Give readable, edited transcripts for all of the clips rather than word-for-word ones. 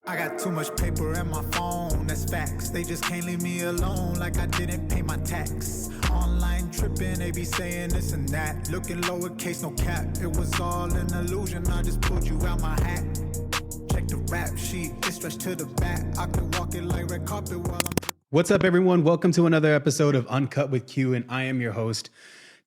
I got too much paper in my phone, that's facts. They just can't leave me alone like I didn't pay my tax. Online tripping, they be saying this and that. Looking lowercase, no cap. It was all an illusion, I just pulled you out my hat. Check the rap sheet, it's stretched to the back. I can walk it like red carpet while I'm... What's up, everyone? Welcome to another episode of Uncut with Q, and I am your host,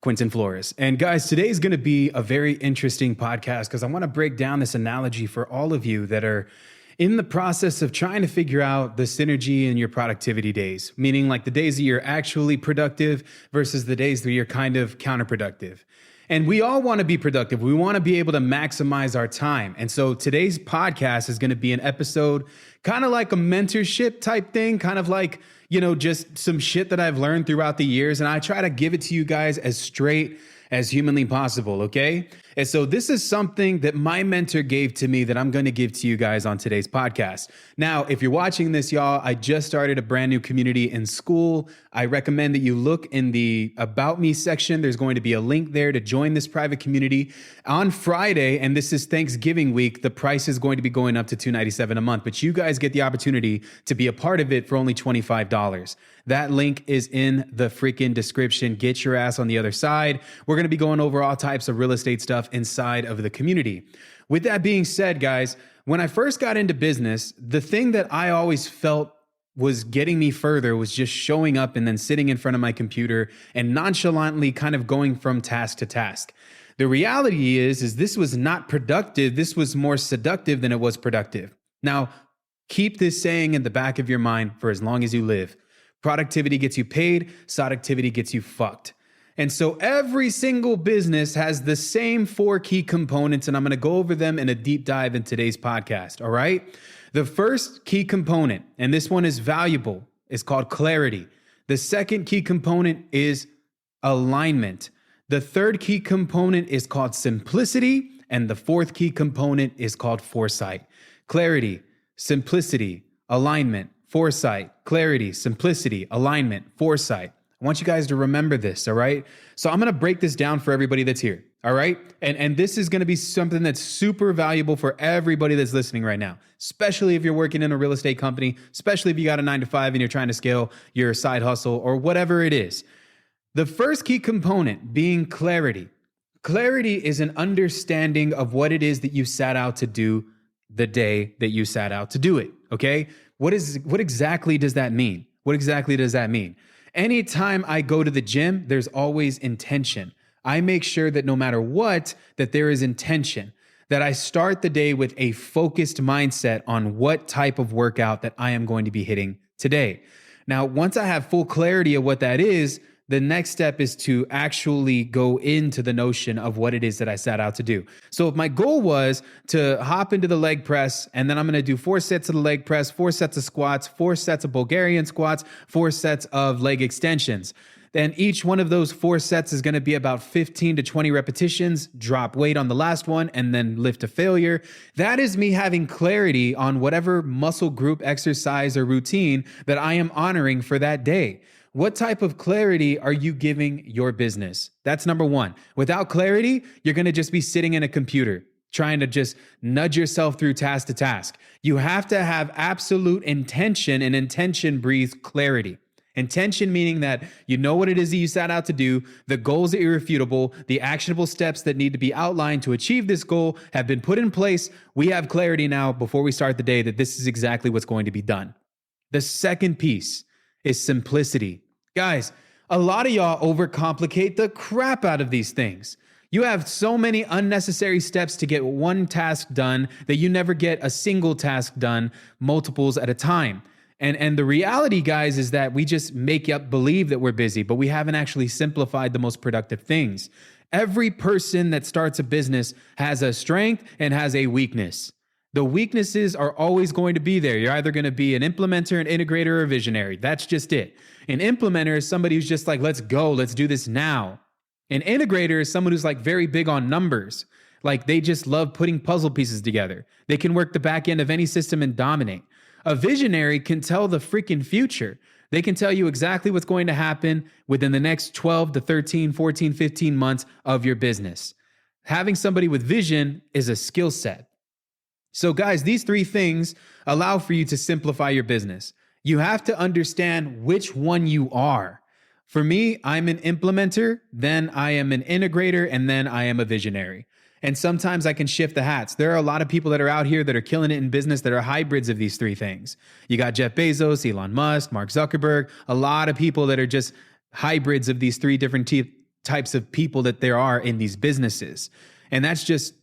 Quentin Flores. And guys, today is going to be a very interesting podcast because I want to break down this analogy for all of you that are in the process of trying to figure out the synergy in your productivity days, meaning like the days that you're actually productive versus the days that you're kind of counterproductive. And we all want to be productive. We want to be able to maximize our time. And so today's podcast is going to be an episode kind of like a mentorship type thing, kind of like, just some shit that I've learned throughout the years. And I try to give it to you guys as straight as humanly possible, okay? And so this is something that my mentor gave to me that I'm going to give to you guys on today's podcast. Now, if you're watching this, y'all, I just started a brand new community in school. I recommend that you look in the About Me section. There's going to be a link there to join this private community. On Friday, and this is Thanksgiving week, the price is going to be going up to $297 a month, but you guys get the opportunity to be a part of it for only $25. That link is in the freaking description. Get your ass on the other side. We're going to be going over all types of real estate stuff inside of the community. With that being said, guys, when I first got into business, the thing that I always felt was getting me further was just showing up and then sitting in front of my computer and nonchalantly kind of going from task to task. The reality is this was not productive. This was more seductive than it was productive. Now, keep this saying in the back of your mind for as long as you live. Productivity gets you paid, seductivity gets you fucked. And so every single business has the same 4 key components, and I'm going to go over them in a deep dive in today's podcast, all right? The first key component, and this one is valuable, is called clarity. The second key component is alignment. The third key component is called simplicity, and the fourth key component is called foresight. Clarity, simplicity, alignment, foresight, clarity, simplicity, alignment, foresight. I want you guys to remember this, all right? So I'm going to break this down for everybody that's here, all right? And this is going to be something that's super valuable for everybody that's listening right now, especially if you're working in a real estate company, especially if you got a 9-to-5 and you're trying to scale your side hustle or whatever it is. The first key component being clarity. Clarity is an understanding of what it is that you set out to do the day that you set out to do it, okay? What exactly does that mean? What exactly does that mean? Anytime I go to the gym, there's always intention. I make sure that no matter what, that there is intention, that I start the day with a focused mindset on what type of workout that I am going to be hitting today. Now, once I have full clarity of what that is, the next step is to actually go into the notion of what it is that I set out to do. So if my goal was to hop into the leg press, and then I'm going to do 4 sets of the leg press, 4 sets of squats, 4 sets of Bulgarian squats, 4 sets of leg extensions, then each one of those 4 sets is going to be about 15 to 20 repetitions, drop weight on the last one, and then lift to failure. That is me having clarity on whatever muscle group, exercise, or routine that I am honoring for that day. What type of clarity are you giving your business? That's number one. Without clarity, you're going to just be sitting in a computer trying to just nudge yourself through task to task. You have to have absolute intention, and intention breeds clarity. Intention meaning that you know what it is that you set out to do, the goals are irrefutable, the actionable steps that need to be outlined to achieve this goal have been put in place. We have clarity now before we start the day that this is exactly what's going to be done. The second piece is simplicity. Guys, a lot of y'all overcomplicate the crap out of these things. You have so many unnecessary steps to get one task done that you never get a single task done multiples at a time. And the reality, guys, is that we just make up believe that we're busy, but we haven't actually simplified the most productive things. Every person that starts a business has a strength and has a weakness. The weaknesses are always going to be there. You're either going to be an implementer, an integrator, or a visionary. That's just it. An implementer is somebody who's just like, let's go, let's do this now. An integrator is someone who's like very big on numbers. Like they just love putting puzzle pieces together. They can work the back end of any system and dominate. A visionary can tell the freaking future. They can tell you exactly what's going to happen within the next 12 to 13, 14, 15 months of your business. Having somebody with vision is a skill set. So guys, these three things allow for you to simplify your business. You have to understand which one you are. For me, I'm an implementer, then I am an integrator, and then I am a visionary. And sometimes I can shift the hats. There are a lot of people that are out here that are killing it in business that are hybrids of these three things. You got Jeff Bezos, Elon Musk, Mark Zuckerberg, a lot of people that are just hybrids of these three different types of people that there are in these businesses. And that's just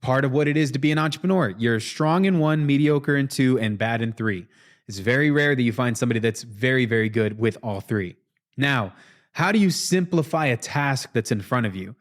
part of what it is to be an entrepreneur. You're strong in one, mediocre in two, and bad in three. It's very rare that you find somebody that's very, very good with all three. Now, how do you simplify a task that's in front of you?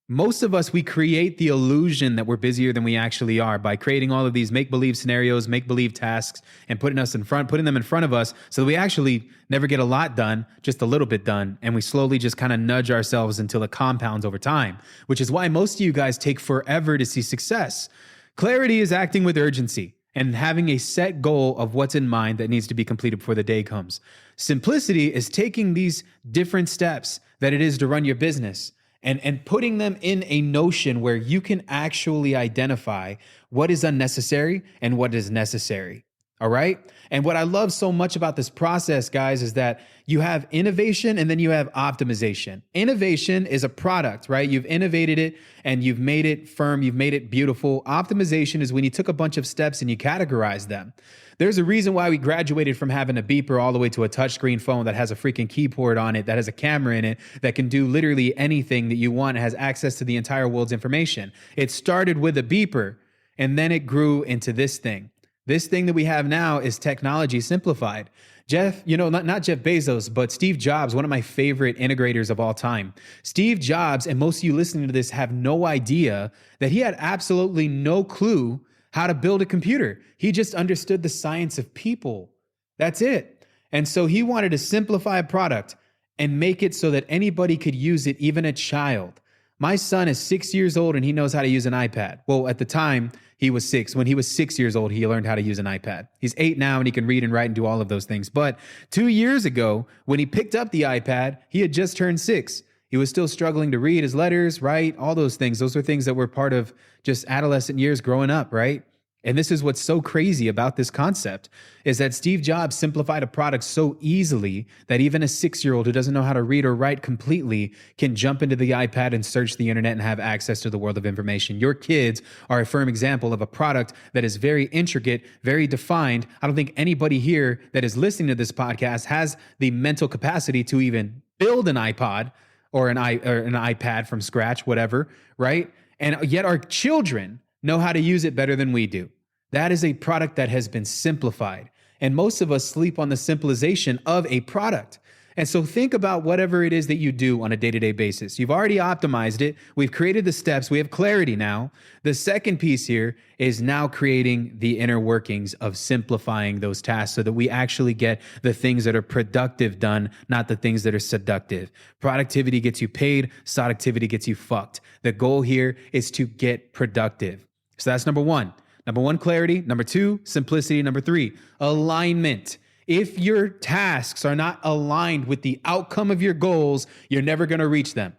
Most of us, we create the illusion that we're busier than we actually are by creating all of these make-believe scenarios, make-believe tasks, and putting them in front of us so that we actually never get a lot done, just a little bit done, and we slowly just kind of nudge ourselves until it compounds over time, which is why most of you guys take forever to see success. Clarity is acting with urgency and having a set goal of what's in mind that needs to be completed before the day comes. Simplicity is taking these different steps that it is to run your business and putting them in a notion where you can actually identify what is unnecessary and what is necessary. All right. And what I love so much about this process, guys, is that you have innovation and then you have optimization. Innovation is a product, right? You've innovated it and you've made it firm. You've made it beautiful. Optimization is when you took a bunch of steps and you categorized them. There's a reason why we graduated from having a beeper all the way to a touchscreen phone that has a freaking keyboard on it, that has a camera in it, that can do literally anything that you want, has access to the entire world's information. It started with a beeper and then it grew into this thing. This thing that we have now is technology simplified. Jeff, not Jeff Bezos, but Steve Jobs, one of my favorite integrators of all time. Steve Jobs, and most of you listening to this have no idea that he had absolutely no clue how to build a computer. He just understood the science of people. That's it. And so he wanted to simplify a product and make it so that anybody could use it, even a child. My son is 6 years old and he knows how to use an iPad. Well, at the time he was 6. When he was 6 years old, he learned how to use an iPad. He's 8 now and he can read and write and do all of those things. But 2 years ago, when he picked up the iPad, he had just turned 6. He was still struggling to read his letters, write, all those things. Those are things that were part of just adolescent years growing up, right? And this is what's so crazy about this concept is that Steve Jobs simplified a product so easily that even a 6-year-old who doesn't know how to read or write completely can jump into the iPad and search the internet and have access to the world of information. Your kids are a firm example of a product that is very intricate, very defined. I don't think anybody here that is listening to this podcast has the mental capacity to even build an iPod or an iPad from scratch, whatever, right? And yet our children know how to use it better than we do. That is a product that has been simplified. And most of us sleep on the simplification of a product. And so think about whatever it is that you do on a day-to-day basis. You've already optimized it. We've created the steps. We have clarity now. The second piece here is now creating the inner workings of simplifying those tasks so that we actually get the things that are productive done, not the things that are seductive. Productivity gets you paid. Seductivity gets you fucked. The goal here is to get productive. So that's number one. Number one, clarity. Number two, simplicity. Number three, alignment. If your tasks are not aligned with the outcome of your goals, you're never going to reach them.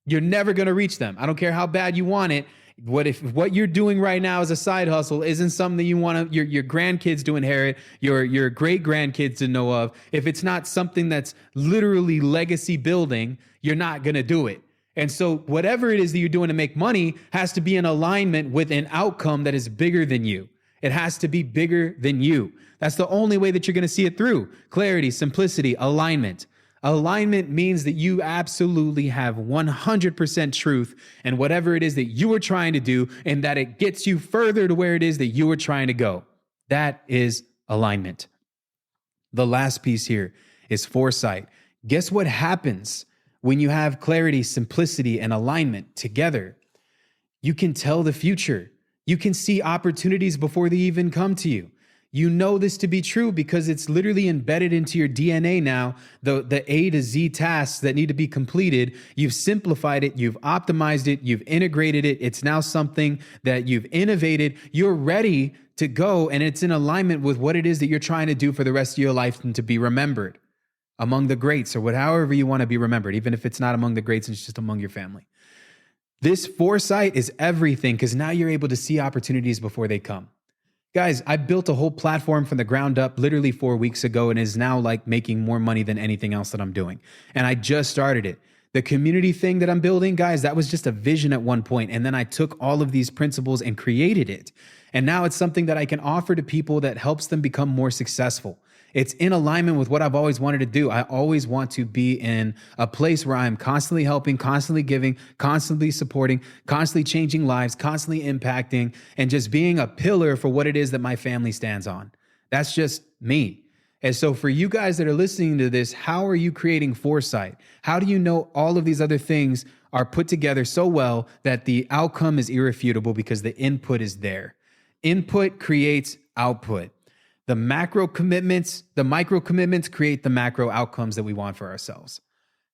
You're never going to reach them. I don't care how bad you want it. What if what you're doing right now as a side hustle isn't something that you want your grandkids to inherit, your great grandkids to know of? If it's not something that's literally legacy building, you're not going to do it. And so whatever it is that you're doing to make money has to be in alignment with an outcome that is bigger than you. It has to be bigger than you. That's the only way that you're going to see it through. Clarity, simplicity, alignment. Alignment means that you absolutely have 100% truth in whatever it is that you are trying to do and that it gets you further to where it is that you are trying to go. That is alignment. The last piece here is foresight. Guess what happens when you have clarity, simplicity, and alignment together? You can tell the future. You can see opportunities before they even come to you. You know this to be true because it's literally embedded into your DNA now, the A to Z tasks that need to be completed. You've simplified it, you've optimized it, you've integrated it. It's now something that you've innovated. You're ready to go, and it's in alignment with what it is that you're trying to do for the rest of your life and to be remembered among the greats, or however you want to be remembered, even if it's not among the greats, it's just among your family. This foresight is everything because now you're able to see opportunities before they come. Guys, I built a whole platform from the ground up literally 4 weeks ago and is now like making more money than anything else that I'm doing. And I just started it. The community thing that I'm building, guys, that was just a vision at one point. And then I took all of these principles and created it. And now it's something that I can offer to people that helps them become more successful. It's in alignment with what I've always wanted to do. I always want to be in a place where I'm constantly helping, constantly giving, constantly supporting, constantly changing lives, constantly impacting, and just being a pillar for what it is that my family stands on. That's just me. And so for you guys that are listening to this, how are you creating foresight? How do you know all of these other things are put together so well that the outcome is irrefutable because the input is there? Input creates output. The micro commitments create the macro outcomes that we want for ourselves.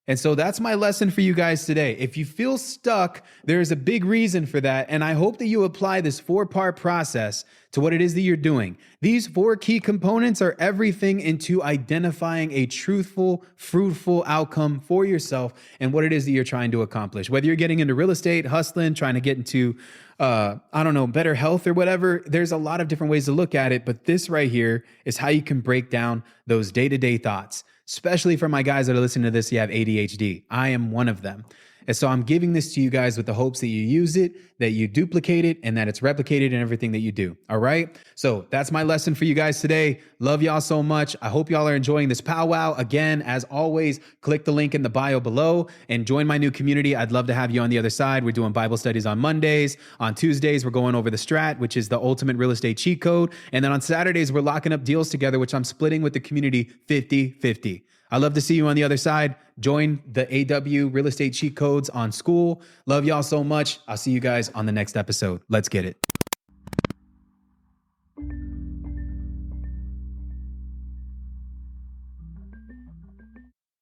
And so that's my lesson for you guys today. If you feel stuck, there's a big reason for that. And I hope that you apply this 4-part process to what it is that you're doing. These 4 key components are everything into identifying a truthful, fruitful outcome for yourself and what it is that you're trying to accomplish. Whether you're getting into real estate, hustling, trying to get into, better health or whatever, there's a lot of different ways to look at it. But this right here is how you can break down those day-to-day thoughts. Especially for my guys that are listening to this, you have ADHD. I am one of them. And so I'm giving this to you guys with the hopes that you use it, that you duplicate it, and that it's replicated in everything that you do. All right? So that's my lesson for you guys today. Love y'all so much. I hope y'all are enjoying this powwow. Again, as always, click the link in the bio below and join my new community. I'd love to have you on the other side. We're doing Bible studies on Mondays. On Tuesdays, we're going over the strat, which is the ultimate real estate cheat code. And then on Saturdays, we're locking up deals together, which I'm splitting with the community 50-50. I'd love to see you on the other side. Join the AW Real Estate Cheat Codes on School. Love y'all so much. I'll see you guys on the next episode. Let's get it.